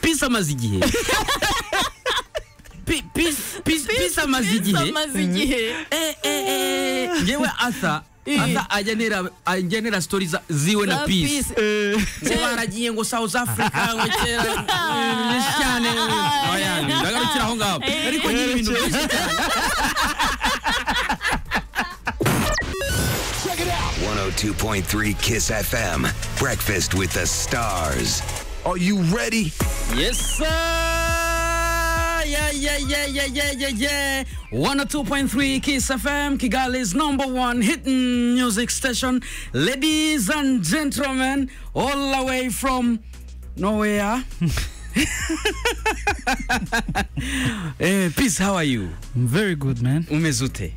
Peace amaze igihe. Peace amaze igihe. Ngewe asa agenera stories ziwe na Peace. Baragiye ngo South Africa ngo kera. Cyane. Oya, ndagarukira aho ngaho. Ariko nyine ibintu byinshi cyane. Check it out. 102.3 Kiss FM. Breakfast with the Stars. Are you ready? Yes, sir. Yeah. 102.3 Kiss FM, Kigali's #1 hit music station. Ladies and gentlemen, all the way from nowhere. Peace, how are you? I'm very good, man. Umezute?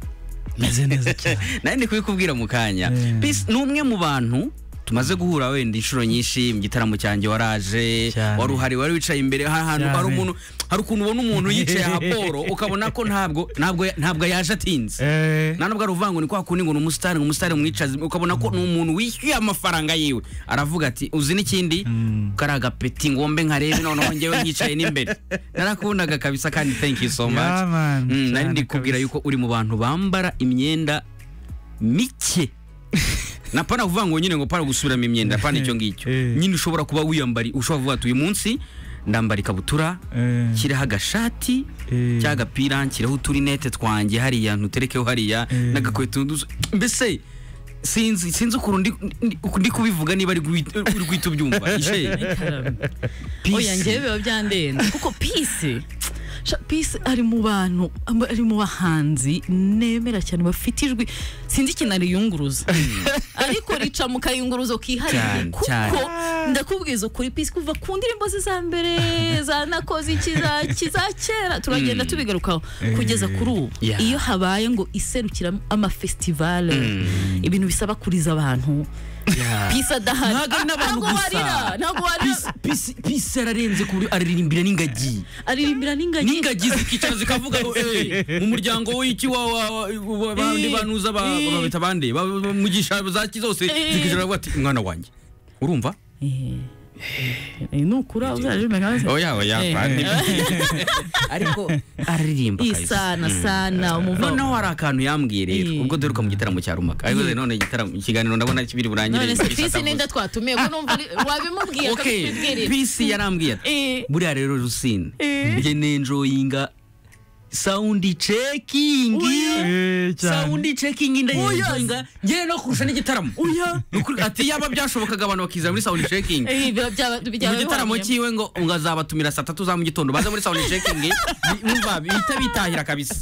Meze neza cyane. Nandi kubikubwira mu kanya. Peace numwe mu bantu tumaze guhura wenda inshuro nyinshi mu gitaramo cyanjye waraje wari uhari wari wicaye imbere ahantu hari umuntu hari ukuntu ubona umuntu yicaye haporo ukabona ko ntabwo yaje atinze nubwo ari uvango ni kwa kundi ngo umusitari mwicaze ukabona ko n'umuntu wishyuye amafaranga yiwe aravuga ati uzi n'ikindi karaga peti ngombe nkarebe noneho ngewe yicaye n'imbere narakundaga kabisa kandi thank you so much nari ndikubwira yuko uri mu bantu bambara imyenda mike napana kuvango nyine ngo para gusubiramo imyenda pana icyo ngicyo nyine ushobora kuba wiyambari ushobora kuvuga ati uyu munsi ndambara ikabutura kiriho agashati cy'agapira kiriho uturinete twanjye hariya ntuterekeho hariya n'agakweto mbese sinzi ukuntu ndi kubivuga niba ari gwita ubyumva oya njyewe biba byandenze kuko Peace ari mu bantu ari mu bahanzi nemera cyane bafite ijwi sinzi ikintu ari yunguruza ariko rica mu kayunguruzo kihariye kuko ndakubwiza kuri Peace kuva ku ndirimbo za mbere za nakoze kizakera turagenda tubigarukaho kugeza kuri ubu iyo habaye ngo iserukira ama festival ibintu bisaba kuriza abantu Peace adahari ntabwo warira Peace ararenze kuri aririmbira n'ingagi zikicara zikavuga mu muryango w'iki bandi banuza babita bande mugisha zaki zose zikicara bati mwana wanjye urumva nukura uzajimeka oya ariko aririmba sana umuva no hari akantu yambwiye rero ubwo duruka mu gitaramo cya Rumaka ariko none igitaramo ikiganiro ndabona kibiri burangire none Peace nenda twatumiye ko numva wabimubwiye akabibwirira Peace yarambwiye buriya rero Rusine nge nenjoyinga sound checking ndayenjoyinga nge no kurusha n'igitaramo ati yaba byashobokaga abantu bakiza muri sound checking mu gitaramo kiwe ngo ungazabatumira 3 za mu gitondo baza muri sound checking umva bitahira kabisa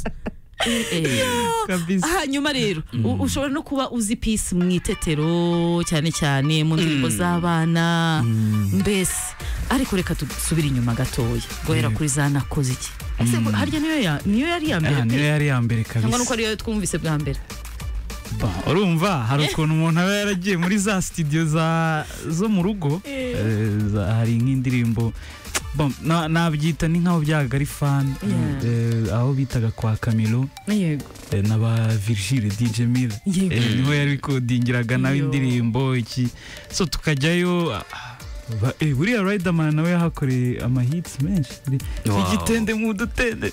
hanyuma rero ushobora no kuba uzi Peace mwitetero cyane mu ndirimbo z'abana mbese ariko reka tusubire inyuma gatoya gohera kuri za nakoze iki harya niyo yari ya mbere kabisa ngo nuko ariyo twumvise bwa mbere urumva hari ukuntu umuntu aba yaragiye muri za studio zo mu rugo hari nk'indirimbo nabyita ni nkaho byaga ari fan aho bitaga kwa Camilo n'aba Virgile DJ Mil niho yari recordingiraga nawe indirimbo iki so tukajyayo buriya Riderman nawe yahakoreye ama hits menshi igitende mu dutende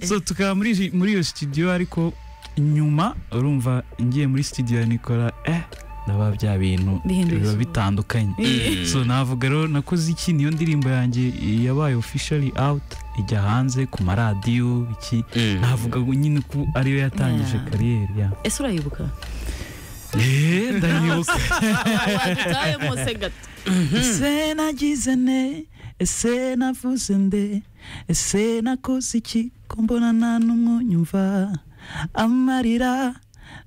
so tukaba muri iyo studio ariko nyuma urumva ngiye muri studio ya Nicola ndaba bya bintu biba bitandukanye so navuga rero nakoze iki niyo ndirimbo yanjye yabaye officially out ijya hanze ku maradiyo iki navuga nyine ko ariyo yatangije career ese urayibuka ndayibuka wadutaye mose gato ese nagize ne ese navuze nde ese nakoze iki ko mbona nta n'umwunyumva amarira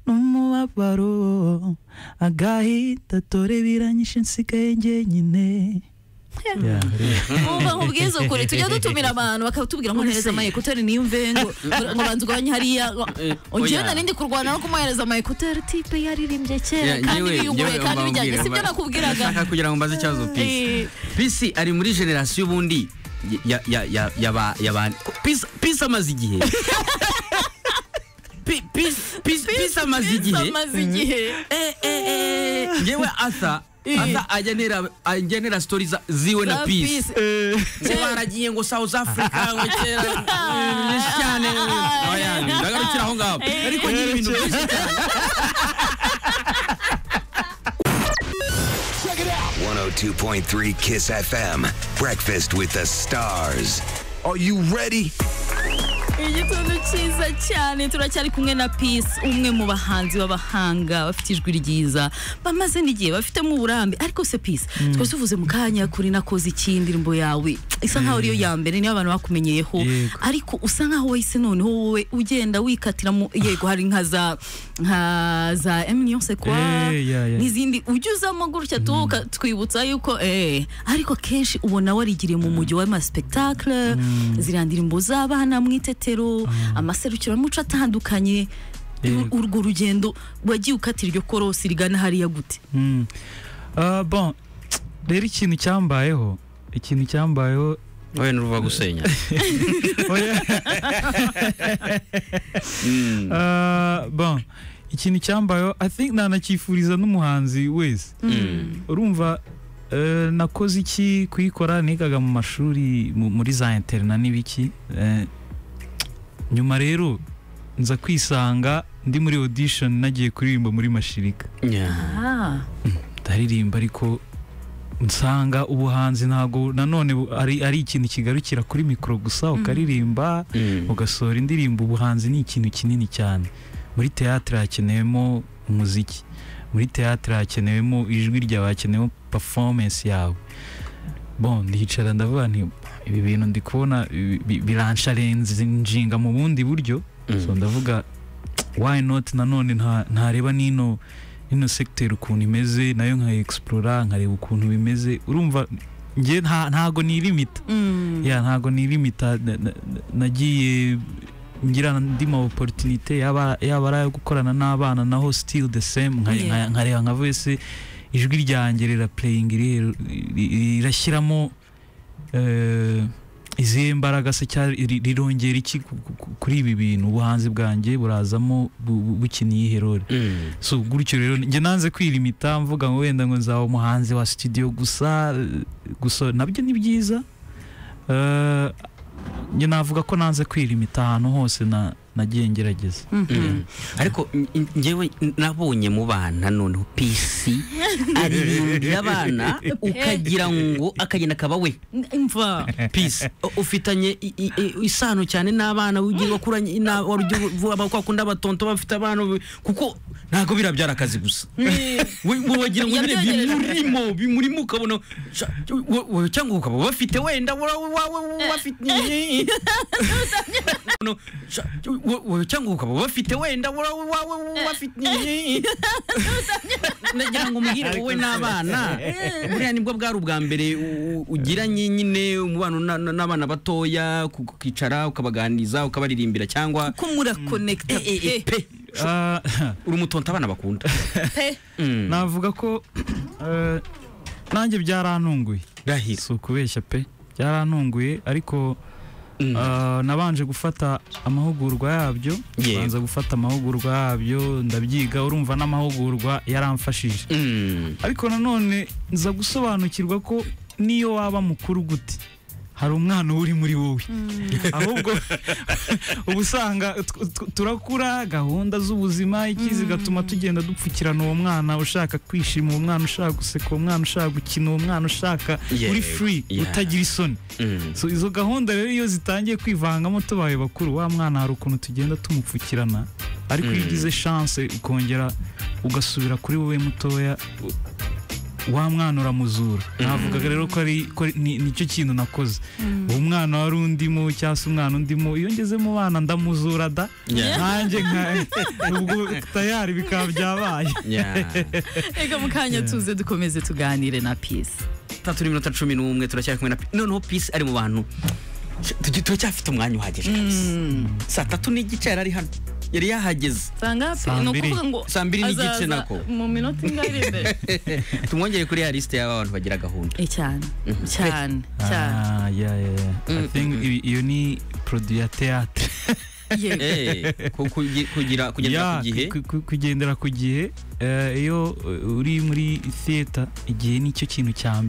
n'umubabaro agahita tore biranyishe nsigaye njyenyine umva nkubwiza ukuri tujya dutumira abantu bakatubwira ngo ntereza amayekuteri niyumve ngo banze ugabanye hariya ngewe narindi kurwana no kumuhereza amayekuteri tipe yaririmbye kera kandi biyunguruye kandi bijyanye sibyo nakubwiraga nshaka kugira ngo mbaze ikibazo Peace ari muri generation ubundi Peace amaze igihe Peace amaze igihe ngewe asa asa agenera stories ziwe na Peace baragiye ngo South Africa ngo kera cyane oya ndagarukira aho ngaho ariko nyiri ibintu byinshi cyane 102.3 Kiss FM. Breakfast with the Stars. Are you ready? igitondo cyiza cyane turacyari kumwe na Peace umwe mu bahanzi b'abahanga bafite ijwi ryiza bamaze n'igihe bafite mu burambe ariko se Peace twese tuvuze mu kanya kuri nakoze ikindi ndirimbo yawe isa nkaho ariyo ya mbere niyo abantu bakumenyeyeho ariko usa nkaho wese noneho wowe ugenda wikatira mu yego hari nka za Emilion Sekwa n'izindi ujyuzamo gutya twibutsa yuko ariko kenshi ubona warigiriye mu mujyi wa spectacle zirandirimbo z'abana mwitetero amaserukiro muco atandukanye urwo rugendo wagiye ukatira iryo korosi rigana hariya gute bon rero ikintu cyambayeho oya nuruva gusenya bon ikintu cyambayeho I think nanakifuriza n'umuhanzi wese urumva nakoze iki kuyikora nigaga mu mashuri muri za interna n'ibiki nyuma rero nza kwisanga ndi muri audition nagiye kuririmba muri Mashirika ndaririmba ariko nsanga ubuhanzi ntago nanone ari ikintu kigarukira kuri mikro gusa ukaririmba ugasohora indirimbo ubuhanzi ni ikintu kinini cyane muri theatre hakenewemo umuziki muri theatre hakenewemo ijwi ryawe hakenewemo performance yawe bon ndicara ndavuga nti ibi bintu ndikubona biransharenze njinga mu bundi buryo so ndavuga why not nanone ntareba nino sector ukuntu imeze nayo nka explore nkareba ukuntu bimeze urumva nge ntago ni limit ntago ni limit nagiye ngira ndimo opportunity yaba ari gukorana n'abana naho still the same nkareba nka wese ijwi ryanjye rira playing rirashyiramo izi mbaraga se rirongera iki kuri ibi bintu ubuhanzi bwanjye burazamo bukiniye herore so gutyo rero nge nanze kwilimita mvuga ngo wenda ngo nzawo umuhanzi wa studio gusa nabyo ni byiza nge navuga ko nanze kwilimita ahantu hose nagiye ngerageza ariko ngewe nabonye mu bana none Peace aririmbira abana ukagira ngo akagenda kaba we imva Peace ufitanye isano cyane n'abana ugiye wakuranye abakunda abatonto bafite abana kuko ntago birabyara akazi gusa wagira ngo bimurimo ukabona cyangwa ukaba bafite wenda wawe bafite cyangwa ukaba bafite wenda wawe bafite nagira ngo muhire wowe n'abana buriya nibwo bwari ubwa mbere ugiranye nyine umubano n'abana batoya kukicara ukabaganiza ukabaririmbira cyangwa ko murakonekta uri umutonto abana bakunda navuga ko nanjye byarantunguye si ukubeshya pe byarantunguye ariko nabanje gufata amahugurwa yabyo banza gufata amahugurwa yabyo ndabyiga urumva n'amahugurwa yaramfashije ariko nanone nza gusobanukirwa ko niyo waba mukuru gute hari umwana uri muri wowe ahubwo ubusanga turakura gahunda z'ubuzima ikizi gatuma tugenda dupfukirana uwo mwana ushaka kwishima uwo mwana ushaka guseka uwo mwana ushaka gukina uwo mwana ushaka uri free utagira isoni so izo gahunda rero iyo zitangiye kwivangamo tubaye bakuru wa mwana hari ukuntu tugenda tumupfukirana ariko iyo ugize chance ukongera ugasubira kuri wowe mutoya wa mwana uramuzura navuga rero ko nicyo kintu nakoze uwo mwana wari undimo cyase umwana undimo iyo ngeze mu bana ndamuzura da nanjye ubwo tayari bikaba byabaye ega mukanya tuze dukomeze tuganire na Peace 3:11 turacyari kumwe na noneho Peace ari mu bantu turacyafite umwanya uhagije kabisa saa 3:00 yari hano yari yahageze sangapi no kuvuga ngo 2:30 nako mu minota ingahe imbere tumwongere kuri ya liste y'abantu bagira gahunda cyane I think iyo ni produit ya theatre kugendera ku gihe kugendera ku gihe iyo uri muri theater igihe nicyo kintu cya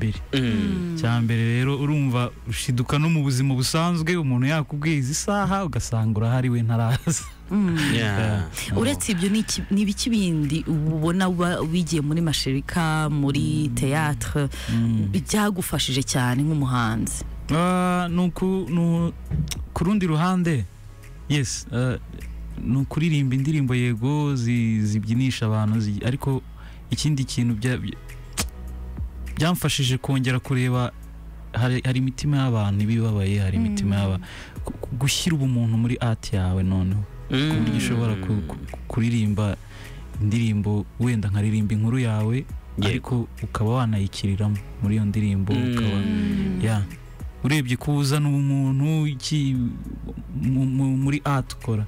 mbere rero urumva ushiduka no mu buzima busanzwe umuntu yakubwiye izi saha ugasanga urahari we ntaraza. uretse ibyo ni ibiki bindi ubona wigiye muri Masherika muri théâtre byagufashije cyane nk'umuhanzi? Ku rundi ruhande yes ni ukuririmba indirimbo yego zibyinisha abantu ariko ikindi kintu byamfashije kongera kureba hari imitima y'abantu ibibabaye, hari imitima y'aba gushyira ubumuntu muri art yawe noneho ku buryo ushobora kuririmba indirimbo wenda nkaririmba inkuru yawe ariko ukaba wanayikiriramo muri iyo ndirimbo ukaba urebye kuzana umuntu muri art ukora.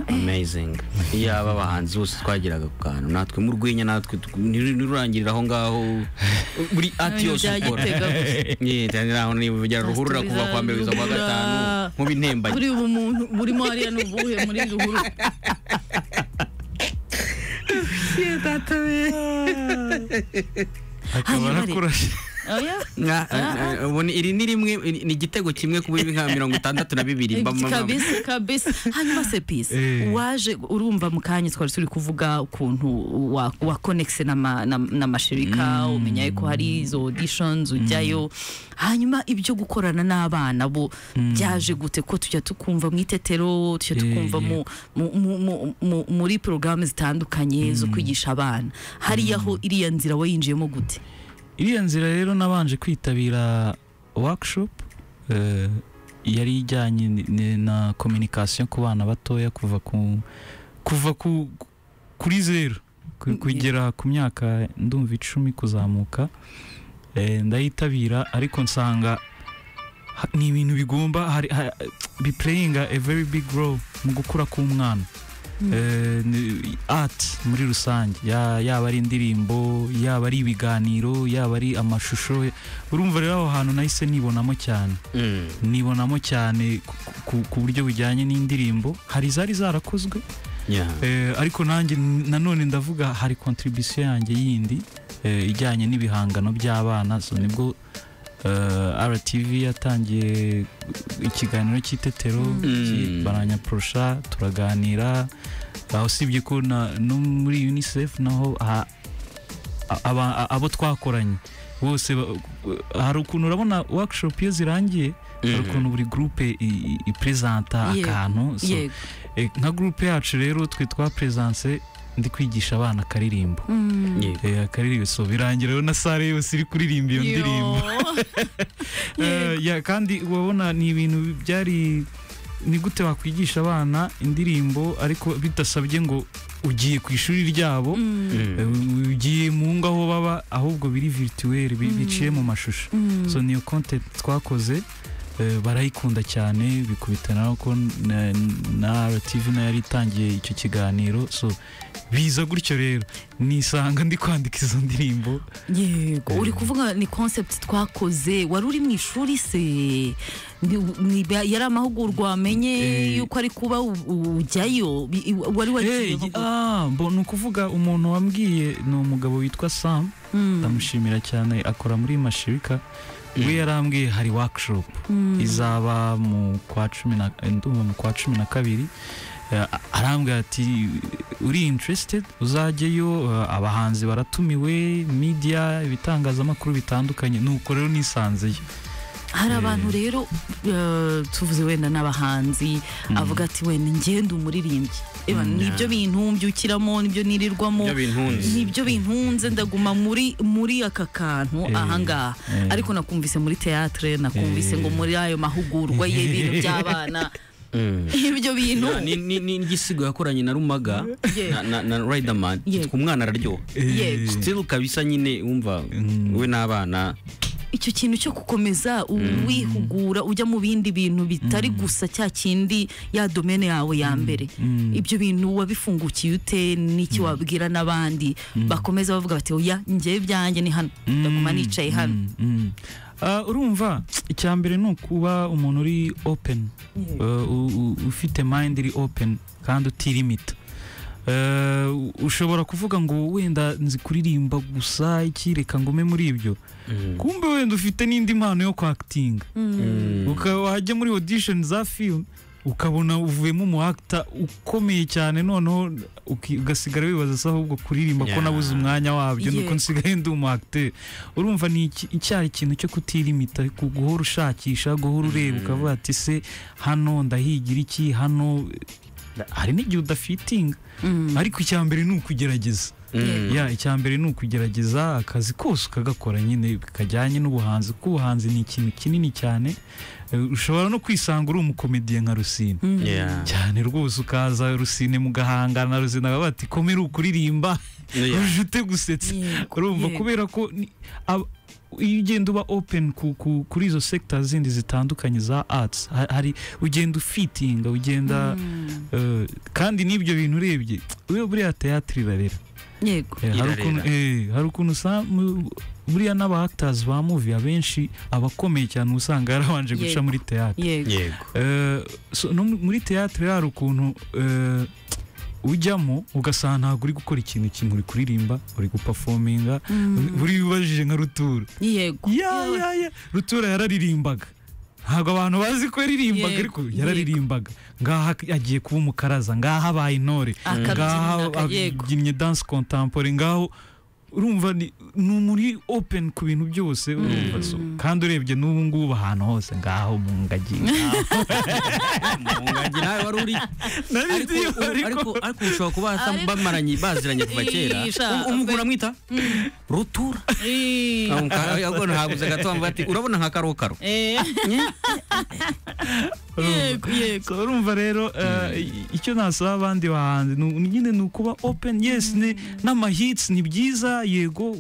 Amazing. Yaba abahanzi bose twagiraga ku kantu natwe mu rwenya natwe nirurangirira aho ngaho buri art yose ukora. Naho niba ruhurura kuva kwa mbere kugeza kwa gatanu mu bintemba buri umuntu burimo hariya n'ubuhe muri ruhuru. akaba arakurashe iri ni rimwe ni igitego kimwe ku biri nka 62 kabisa. Hanyuma se Peace waje urumva mu kanya twari turi kuvuga ukuntu wa connect na Masherika umenya ko hari izo auditions ujyayo, hanyuma ibyo gukorana n'abana bo byaje gute ko tujya tukumva mu itetero tujya tukumva muri programme zitandukanye zo kwigisha abana, hari yaho iriya nzira wayinjiyemo gute? Iriya nzira rero nabanje kwitabira workshop yari ijyanye na communication ku bana batoya kuva kuri zero kugera ku myaka ndumva 10 kuzamuka. Ndayitabira ariko nsanga ni ibintu bigomba be playing a very big role mu gukura k'umwana. Art muri rusange yaba ari indirimbo, yaba ari ibiganiro, yaba ari amashusho, urumva rero aho hantu nahise nibonamo cyane ku buryo bujyanye n'indirimbo. Hari zari zarakozwe ariko nanjye nanone ndavuga hari contribution yanjye yindi ijyanye n'ibihangano by'abana. So nibwo RTV yatangiye ikiganiro cy'itetero baranyaprosha turaganira, usibye ko no muri UNICEF naho abo twakoranye bose hari ukuntu urabona workshop iyo zirangiye hari ukuntu buri groupe ipresenta akantu. Nka groupe yacu rero twe twapresence ndi kwigisha abana akaririmbo akaririmbo, so birangira rero na sare yose iri kuririmba iyo ndirimbo. Kandi ubona ni ibintu byari ni gute wakwigisha abana indirimbo ariko bidasabye ngo ugiye ku ishuri ryabo, ugiye mu ngo aho baba, ahubwo biri virtuel biciye mu mashusho. So niyo content twakoze barayikunda cyane, bikubitana ko na RTV na yari itangiye icyo kiganiro. So biza gutyo rero nisanga ndi kwandika izo ndirimbo. Yego uri kuvuga ni concept twakoze, wari uri mu ishuri se yari amahugurwa amenye yuko ari kuba ujyayo wari wagiye? Ni ukuvuga umuntu wambwiye ni umugabo witwa Sam, ndamushimira cyane, akora muri Masherika. We yarambwiye hari workshop izaba mu kwa 12 arambwira ati uri interested uzajyeyo, abahanzi baratumiwe, media, ibitangazamakuru bitandukanye. Nuko rero nisanzeyo. Hari abantu rero tuvuze wenda n'abahanzi avuga ati wenda ngende umuririmbyi, nibyo bintu mbyukiramo, nibyo nirirwamo, nibyo bintunze, ndaguma muri aka kantu ahangaha. Ariko nakumvise muri théâtre, nakumvise ngo muri ayo mahugurwa y'ibintu by'abana ibyo bintu ni igisigo yakoranye na Rumaga na Riderman, umwana araryoha still kabisa nyine wumva we n'abana icyo kintu cyo gukomeza wihugura ujya mu bindi bintu bitari gusa cya kindi ya domaine yawe ya mbere ibyo bintu wabifungukiye ute n'iki wabwira n'abandi bakomeza bavuga bati oya njye byanjye ni hano ndaguma nicaye hano urumva icyambere ni ukuba umuntu uri open ufite mind iri open kandi utirimita ushobora kuvuga ngo wenda nzi kuririmba gusa ikireka ngume muri ibyo kumbe wenda ufite n'indi mpano yo kwacting wajya muri audition za film ukabona uvuyemo umu actor ukomeye cyane noneho ugasigara wibaza se ahubwo kuririmba ko nabuze umwanya wabyo nuko nsigaye ndi umu actor urumva ni icyari ikintu cyo kutirimita guhora ushakisha guhora ureba ukavuga ati se hano ndahigira iki hano hari n'igihe udafitinga ariko icyambere ni ukugerageza icyambere ni ukugerageza akazi kose ukagakora nyine kajyanye n'ubuhanzi kuko ubuhanzi ni ikintu kinini cyane ushobora no kwisanga uri umukomediye nka Rusine cyane rwose ukaza Rusine mugahangana Rusine aba bati komera ukuririmba ujute gusetsa urumva kubera ko iyo ugenda uba open kuri izo sectors zindi zitandukanye za arts hari ugenda ufitinga ugenda kandi n'ibyo bintu urebye buriya theatre irarera yego hari ukuntu buriya n'aba actors ba movie abenshi abakomeye cyane usanga yarabanje guca muri theatre yego muri theatre hari ukuntu ujyamo ugasanga ntabwo uri gukora ikintu kimwe uri kuririmba uri guperforminga buri ubajije nka Rutura yego Rutura yararirimbaga ntabwo abantu bazi ko yaririmbaga ariko yararirimbaga ngaha agiye kuba umukaraza ngaha abaye intore ngaha abyinnye dance contemporaire ngaho urumva ni muri open ku bintu byose urumva so kandi urebye n'ubu ngubu ahantu hose ngaho mu ngagi nawe wari uri ariko ushobora kuba bamaranye baziranye kuva kera umugura mwita Rutura ahubwo ntabuze gato bamva ati urabona nka karokaro yego urumva rero icyo nasaba abandi bahanzi nyine ni ukuba open yes n'amahits ni byiza yego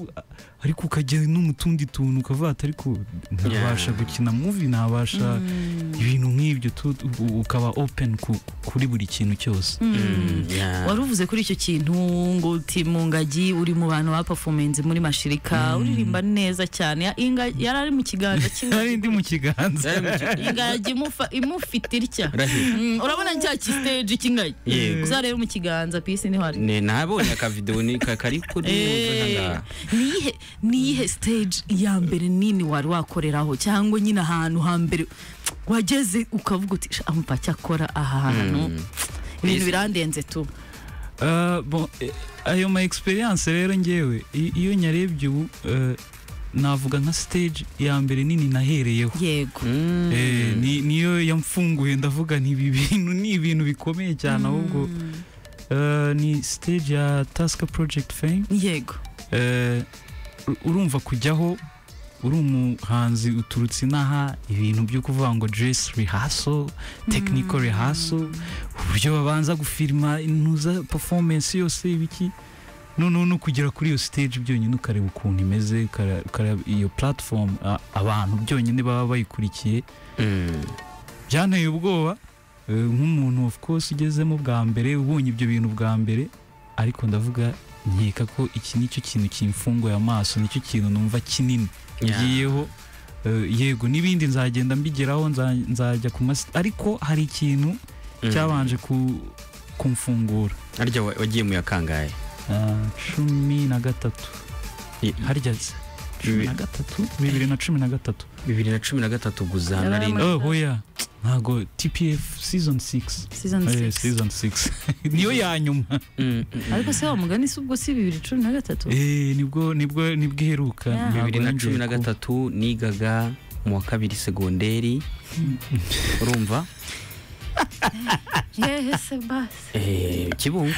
ariko ukajya no mu tundi tuntu ukavuga ati ariko ntabasha gukina movie ntabasha ibintu nk'ibyo ukaba open kuri buri kintu cyose waruvuze kuri icyo kintu ngo uti mu ngagi uri mu bantu ba performance muri mashirika uririmba neza cyane yarari mu kiganza cy'ingagi ndi mu kiganza ingagi imufite irya urabona cya stage cy'ingagi uza rero mu kiganza pisi ni hari nabonye aka video ni kari kuri nihe stage ya mbere nini wari wakoreraho cyangwa nyine ahantu hambere wageze ukavuga uti ampa cyakora ahantu ibintu birandenze tu ayo ma experience rero ngewe iyo nyarebye ubu navuga nka stage ya mbere nini nahereyeho yego niyo yamfunguye ndavuga nti ibintu ni ibintu bikomeye cyane ahubwo ni stage ya Tusker Project Fame yego urumva kujyaho uri umuhanzi uturutse inaha ibintu byo kuvuga ngo dress rehearsal technical rehearsal uburyo babanza gufilma inuza performance yose ibiki no kugera kuri iyo stage byonyine ukareba ukuntu imeze ukareba iyo platform abantu byonyine baba bayikurikiye byanteye ubwoba nk'umuntu of course ugezemo bwa mbere ubonye ibyo bintu bwa mbere ariko ndavuga nkeka ko iki nicyo kintu kimfunguye amaso nicyo kintu numva kinini ngiyeho yego n'ibindi nzagenda mbigeraho nzajya ariko hari ikintu cyabanje kumfungura harya wagiye mu yakangaye 13 harya 2013 guzana nari hoya ntago TPF season 6 niyo ya nyuma ariko se wa mugani subwo si 2013 nibwo iheruka 2013 nigaga mu wa kabiri segonderi urumva yehese basi Kibungo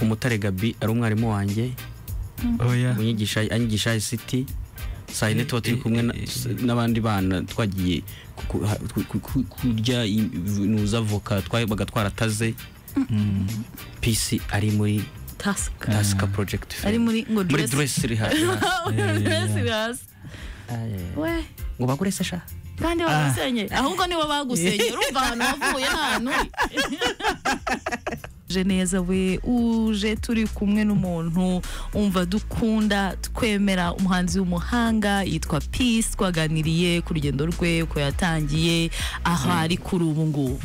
Umutare Gabi ari umwarimu wanjye anyigisha ICT sayine tuba turi kumwe n'abandi bana twagiye kurya nuza avoka twabaga twarataze PC ari muri Taska project ari muri ngo muri dress rehab dress we ngo bagurese sha kandi bagusenye ahubwo nibo bagusenye urumva ahantu wavuye nta nuri neza we uje turi kumwe n'umuntu umva dukunda twemera umuhanzi w'umuhanga yitwa Peace twaganiriye ku rugendo rwe uko yatangiye aho ari kuri ubu ngubu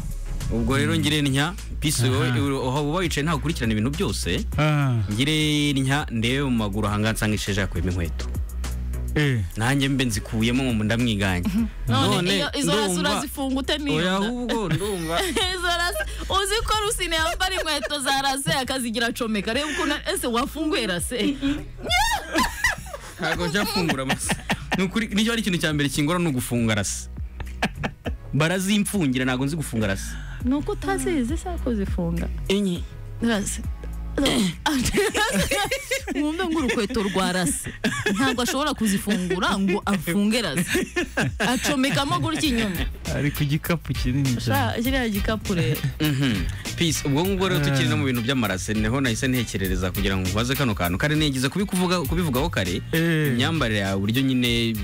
ubwo rero ngire ntya Peace aho uba wicaye nta gukurikirana ibintu byose ngire ntya ndebe mu maguru hanga nsangisheje yakwema inkweto nanjye mbe nzikuyemo ngo ndamwiganye none izo rasura zifungute niyo oya ahubwo ndumva izo rasura uzi ko Rusine yambara inkweto za rase akazigira comeka reba ukuntu ese wafunguye rase ntago cyafungura amasa nukuri nicyo ari ikintu cya mbere kingora no gufunga rase barazimfungira nago nzi gufunga rase nuko utazizi sako zifunga enye rase mwumve ngurukweto rwa rase ntabwo ashobora kuzifungura ngo afunge rase acomekamo gutya inyuma ari ku gikapu kinini cyane kiriya gikapu rero Peace ubwo ngubwo rero tukiri no mu bintu by'amarase niho nahise ntekerereza kugira ngo ubaze kano kantu kare negize kubivugaho kare imyambarire yawe buryo nyine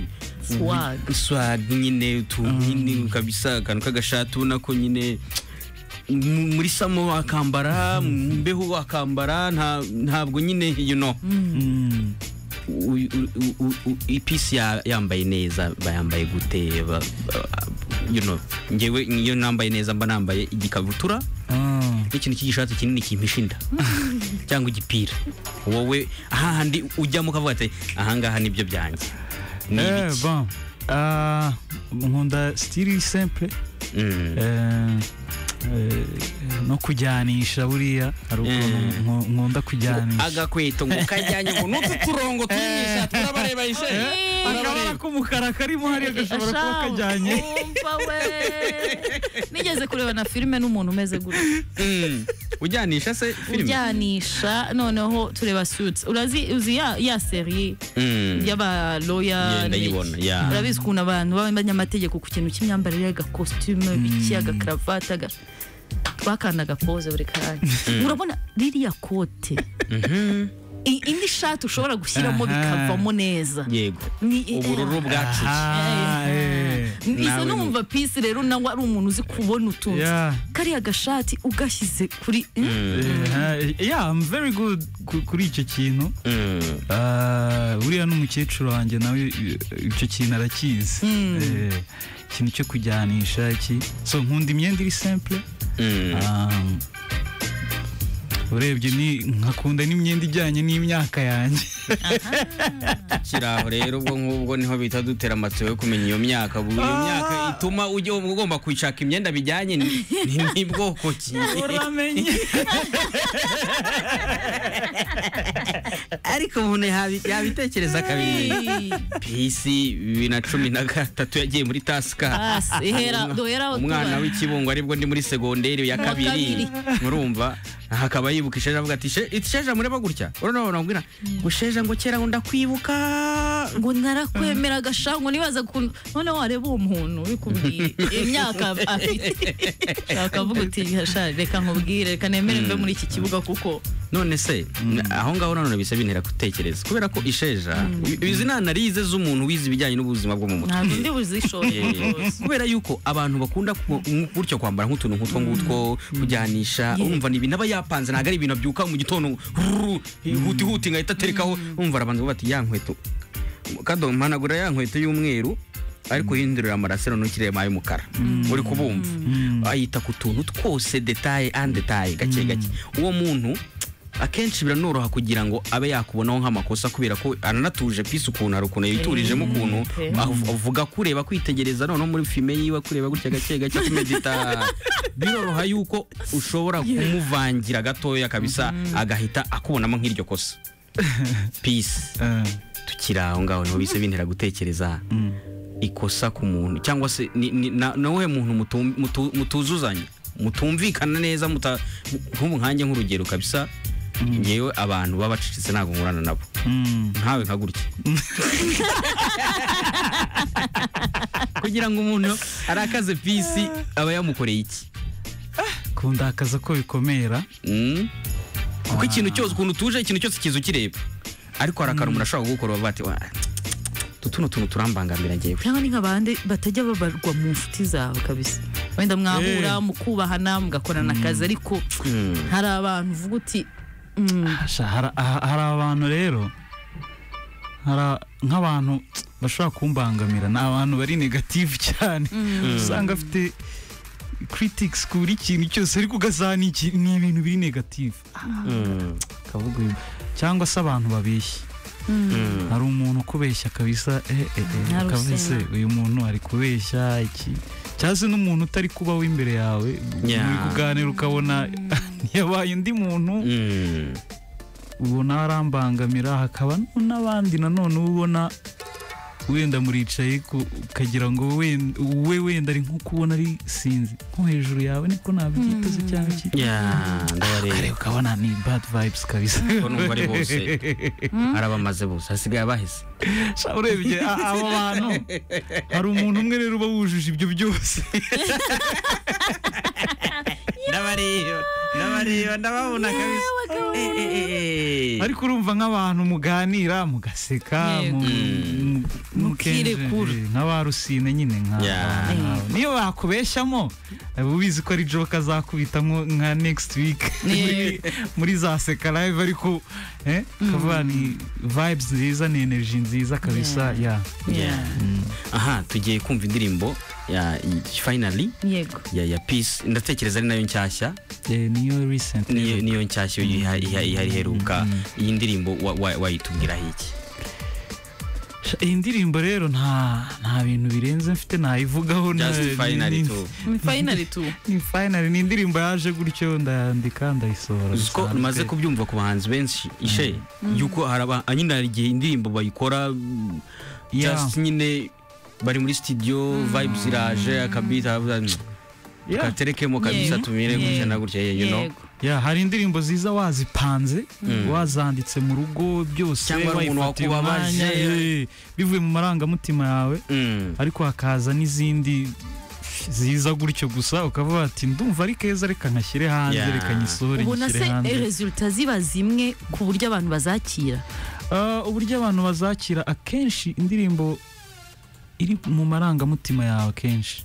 swag nyine nyine kabisa kantu kagashati ubona ko nyine muri samo akambara mbeho akambara ntabwo nyine Peace yambaye neza bayambaye gute ngewe niyo nambaye neza mba nambaye igikabutura n'ikintu cy'igishati kinini kimpishinda cyangwa igipira wowe ahandi ujyamo ukavuga ati ahangaha nibyo byanjye bon nkunda style simple no kujyanisha buriya hari ukuntu nkunda kujyanisha agakweto ngo kajyanye ngo n'utu turongo tumisha turabareba ishe akabara k'umukara karimo hariya gashobora kuba kajyanye nigeze kureba na filime n'umuntu umeze gutya ujyanisha se filime ujyanisha noneho tureba Suits uzi ya serie y'aba lawyer ndayibona urabizi ukuntu abantu b'abanyamategeko ku kintu cy'imyambarire y'agakostume biki agakaravata twakandaga pose buri kanya urabona ririya kote indi shati ushobora gushyiramo bikavamo neza yego ubururu bwacu izo numva Peace rero nawe ari umuntu uzi kubona utuntu kariya gashati ugashyize kuri I'm very good kuri icyo kintu buriya n'umukecuru wanjye nawe icyo kintu arakizi ikintu cyo kujyanisha iki so nkunda imyenda iri simple urebye nkakunda n'imyenda ijyanye n'imyaka yanjye kiraho rero ubwo nk'ubwo niho bita dutera amatsiko yo kumenya iyo myaka ituma ugomba kwishaka imyenda bijyanye n'ibwoko ki uramenye ariko umuntu yabitekereza kabiri Peace 2013 yagiye muri Taska umwana w'ikibungo aribwo ndi muri segonderi ya kabiri murumva hakaba yibuka isheja avuga ati isheja mureba gutya urabona mbwira gusheja ngo kera ngo ndakwibuka ngo narakwemera gashango nibaza none wareba uwo muntu bikubwiye imyaka afite akavuga uti reka nkubwire reka nemere mbe muri iki kibuga kuko none se aho ngaho none bise bintera gutekereza kubera ko isheja izi nanarize z'umuntu wize ibijyanye n'ubuzima bwo mu mutwe ntabwo ndi buzishoye kubera yuko abantu bakunda gutyo kwambara nk'utuntu nk'utwo ngutwo kujyanisha urumva ni ibintu aba yapanze ntabwo ari ibintu byuka mu gitondo huti ngahita aterekaho umva arabanza bati ya nkweto kado mpanagura ya nkweto y'umweru ariko hindurira amarasero n'ukirema y'umukara muri kubumva ayita ku tuntu twose detail and detail gake gake uwo muntu akenshi biranoroha kugira ngo abe yakubonaho nk'amakosa kubera ko ananatuje Peace ukuntu hari ukuntu yiturijemo ukuntu avuga kureba kwitegereza noneho muri filime yiwe kureba gutya gake gake kumedita biroroha yuko ushobora kumuvangira gatoya kabisa agahita akubonamo nk'iryo kosa Peace tukiraho ngaho niho bise bintera gutekereza ikosa ku muntu cyangwa se nawe muntu mutuzuzanya mutumvikana neza nk'ubu nkanjye nk'urugero kabisa ngewe abantu babacicitse ntabwo nkurana nabo nkawe nka gutya kugira ngo umuntu arakaze Peace aba yamukoreye iki kundakaza ko bikomera kuko ikintu cyose ukuntu utuje ikintu cyose kiza ukireba ariko harakara umuntu ashobora gukora bati tuno tuntu turambangamira ngewe cyangwa ni nk'abandi batajya babarwa mu nshuti zawe kabisa wenda mwahura mukubahana mugakorana akazi ariko hari abantu uvuga uti hari abantu rero nk'abantu bashobora kumbangamira ni abantu bari negative cyane usanga afite critics ku buri kintu cyose ariko ugasanga ni ibintu biri negative cyangwa se abantu babeshya hari umuntu ukubeshya kabisa kabisa uyu muntu ari kubeshya iki cyangwa se n'umuntu utari kubaho imbere yawe muri kuganira ukabona yabaye undi muntu ubona arambangamira hakaba n'abandi nanone ubona wenda muricaye ukagira ngo we wenda ari nko kubona ari sinzi nko hejuru yawe niko nabyiteze cyangwa iki ndabareba ukabona ni bad vibes kabisa ko numva ari bose arabamaze bose hasigaye abahise urebye abo bantu hari umuntu umwe rero uba wujuje ibyo byose ndabareba ndababona kabisa ariko urumva nk'abantu muganira mugaseka mukirekura nk'abarusine nyine niyo bakubeshyamo ubizi ko ari joke azakubitamo nka next week muri za seka live ariko kavuga ni vibes nziza ni energy nziza kabisa aha tugiye kumva indirimbo ya finally ya Peace ndatekereza ari nayo nshyashya niyo recent niyo nshyashya ihari heruka iyi ndirimbo wayitubwira iki iyi ndirimbo rero nta bintu birenze mfite nayivugaho ni finally ni indirimbo yaje gutyo ndandika ndayisohora uko maze kubyumva ku bahanzi benshi ishe yuko nyine hari igihe indirimbo bayikora just nyine bari muri studio vibes iraje akabita katerekemo kabisa tumire gutya na gutya you know hari indirimbo ziza wazipanze wazanditse mu rugo byose cyangwa umuntu wakubabaje bivuye mu marangamutima yawe ariko hakaza n'izindi ziza gutyo gusa ukavuga ati ndumva ari keza reka nkashyire hanze reka nyisohore nshyire hanze ubona se resulta ziba zimwe ku buryo abantu bazakira uburyo abantu bazakira akenshi indirimbo iri mu marangamutima yawe kenshi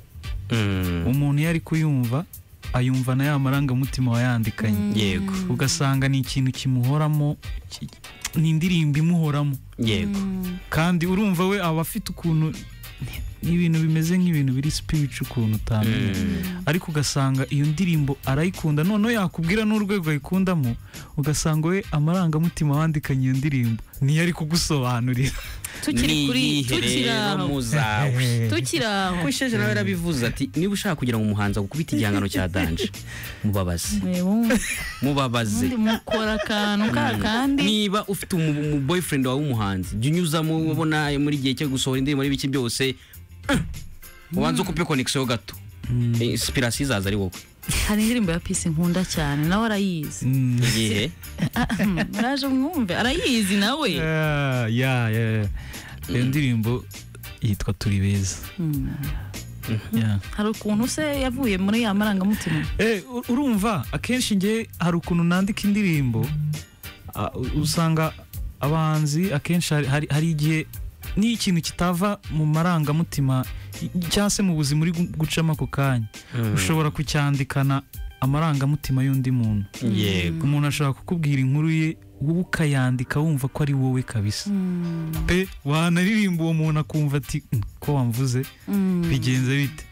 umuntu yari kuyumva ayumva na ya marangamutima wayandikanye yego ugasanga ni ikintu kimuhoramo ni indirimbo imuhoramo yego kandi urumva we aba afite ukuntu n'ibintu bimeze nk'ibintu biri spiritual ukuntu utamenya ariko ugasanga iyo ndirimbo arayikunda noneho yakubwira n'urwego ayikundamo ugasanga we amarangamutima wandikanye iyo ndirimbo niyo ari kugusobanurira tukiraho kwisheje nawe yarabivuze ati niba ushaka kugira ngo umuhanzi agukubite igihangano cya danje mubabaze mukora akantu kandi niba ufite boyfriend wawe w'umuhanzi jya unyuzamo ubona muri gihe cyo gusohora indirimbo n'ibiki byose ubanza ukupe connection gato inspiration izaza ari wowe hari indirimbo ya Peace nkunda cyane nawe arayizi igihe muraje mwumve arayizi nawe iyo ndirimbo yitwa Turi Beza hari ukuntu se yavuye muri ya marangamutima urumva akenshi nge hari ukuntu nandika indirimbo usanga abahanzi akenshi hari igihe ni ikintu kitava mu marangamutima cyangwa se mu buzima uri gucamo ako kanya ushobora kucyandikana amarangamutima y'undi muntu umuntu ashobora kukubwira inkuru ye wowe ukayandika wumva ko ari wowe kabisa wanaririmba uwo muntu akumva ati ko wamvuze bigenze bite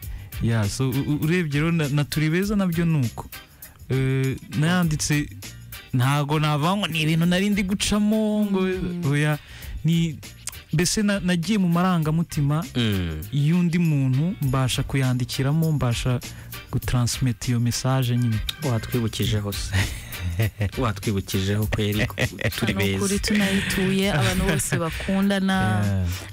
so urebye rero na Turi Beza nabyo nuko nayanditse ntago navango ni ibintu nari ndi gucamo ngo ni mbese nagiye mu marangamutima y'undi muntu mbasha kuyandikiramo mbasha gutransmit iyo message nyine watwibukijeho kweri Turi Beza kuri tunayituye abantu bose bakundana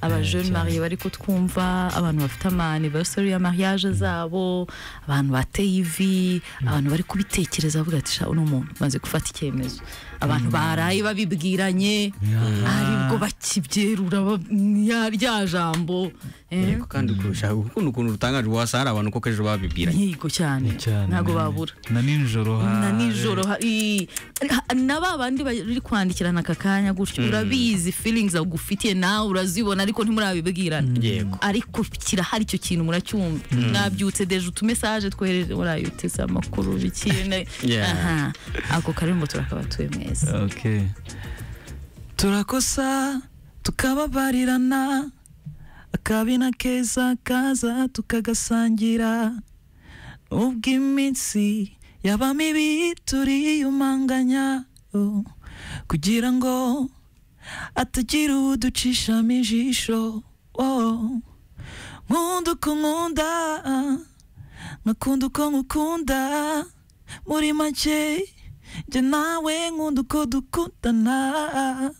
abajeune marié bari kutwumva abantu bafite anniversaire ya mariage zabo abantu bateye ivi abantu bari kubitekereza bavuga ati sha uno muntu maze gufata icyemezo abantu baraye babibwiranye aribwo bakibyerura rya jambo kandi kurusha ukuntu rutangaje wasara abantu ko kejo babibwiranye yego cyane ntago babura na nijoro na babandi bari kwandikirana akakanya gutyo urabizi feelings agufitiye nawe urazibona ariko ntimurabibwirana Yego. ariko kirahari icyo kintu muracyumva nabyutse deje utumessage twohereje urayutse amakuru bikine aha ako karimbo turakabatuye mwese. Okay. Turakosa tukababarirana akabina keza kaza tukagasangira ubwo iminsi yaba mibi turiyumanganya kugira ngo atagira uducishamo ijisho nkunda uko nkunda nkakunda uko nkukunda muri make njye nawe nkunda uko dukundana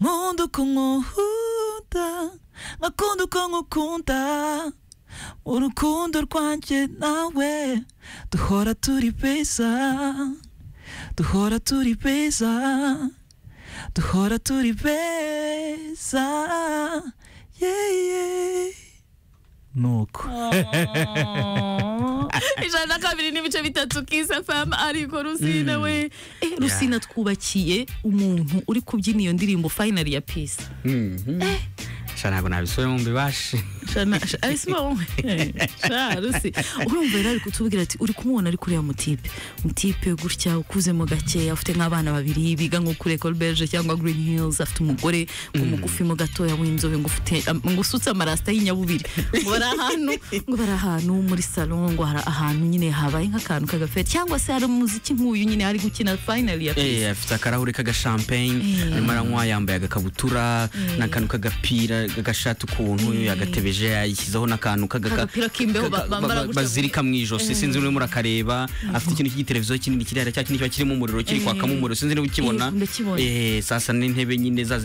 nkunda uko nkunda nkakunda uko nkukunda urukundo rwanjye nawe duhora turi beza duhora turi beza duhora turi beza nuko 102.3 Kiss FM ariko Rusina we Rusina twubakiye umuntu uri kubyina iyo ndirimbo finally ya Peace. Shana ntabwo nabisore mu mbibashe. Shana arisimo Rusi urumva rero ari kutubwira ati uri kumubona ari kuri ya mutipe gutya ukuzemo gake afite nk'abana babiri biga nko kuri École Belge cyangwa Green Hills afite umugore umugufi mo gatoya w'inzobe ngusutse amarasta y'inyabubiri ngo bari ahantu muri salon ngo hari ahantu nyine habaye nk'akantu kagafete cyangwa se hari umuziki nk'uyu nyine ari gukina finally ya Peace. Afite akarahuri kaga champagne arimo aranywa yambaye agakabutura n'akantu kagapira gashatu kuntu yagatebeje yashyizeho n'akantu kagapira kimbeho bazirika mu ijosi sinzi urimo urakareba afite ikintu cy'iteleviziyo kinini kirara cya kintu kirimo umuriro kiri kwakamo umuriro sinzi niba ukibona sasa n'intebe nyine za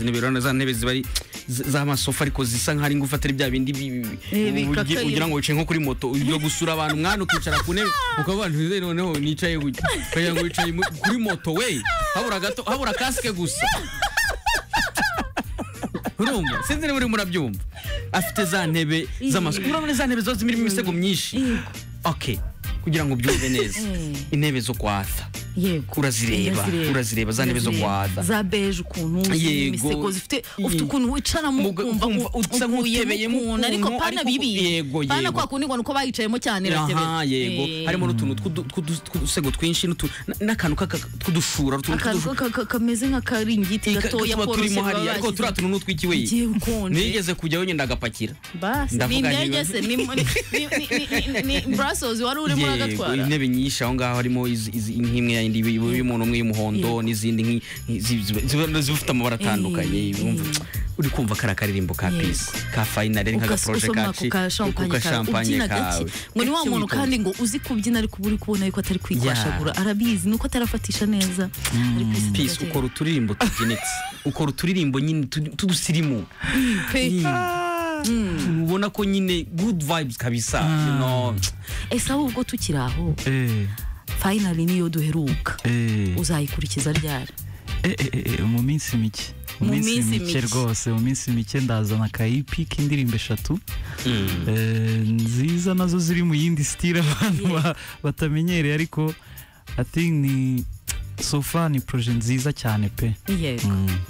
ntebe zibari z'amasofa ariko zisa nk'ari ngufatira bya bindi ugira ngo wicaye nko kuri moto ujya gusura abantu mwana ukicara ku ntebe ukaba abantu noneho nicaye kugira ngo wicaye kuri moto we habura kasike gusa urumva sinzi niba uri murabyumva afite za ntebe z'amasuku urabona za ntebe zose zirimo imisego myinshi okay kugira ngo byumve neza intebe zo kwatha urazireba za ntebe zo kwatha za beige ukuntu imisego zifite ufite ukuntu wicaramo ukumva usa nk'utebeyemo ariko pana bibi pana kwa kundi ngo nuko bayicayemo cyane ratebe yego harimo n'utuntu tw'udusego twinshi n'akantu tw'udushura kameze nk'akaringiti gatoya turimo hariya ariko turiya tuntu n'utwikiwe nigeze kujyaho nyine ndagapakira ni indege se ni Brussels wari urimo agatwara intebe nyinshi aho ngaho harimo nk'imwe yindi y'umuntu umwe y'umuhondo n'izindi zifite amabara atandukanye uri kumva karakaririmbo ka Peace ka final ari nka project kaci ka champagne kawe ngo ni wa muntu kandi ngo uzi kubyina ariko uri kubona yuko atari kwikwashagura arabizi nuko atarafatisha neza Peace ukora uturirimbo tugenetse ukora uturirimbo nyine tudusirimu ubona ko nyine good vibes kabisa you know esa ubwo tukiraho finally niyo duheruka uzayikurikiza ryari mu minsi mike rwose mu minsi mike ndazana kayipi k'indirimbo 3 nziza nazo ziri mu yindi style abantu batamenyereye ariko I think ni so far ni project nziza cyane pe.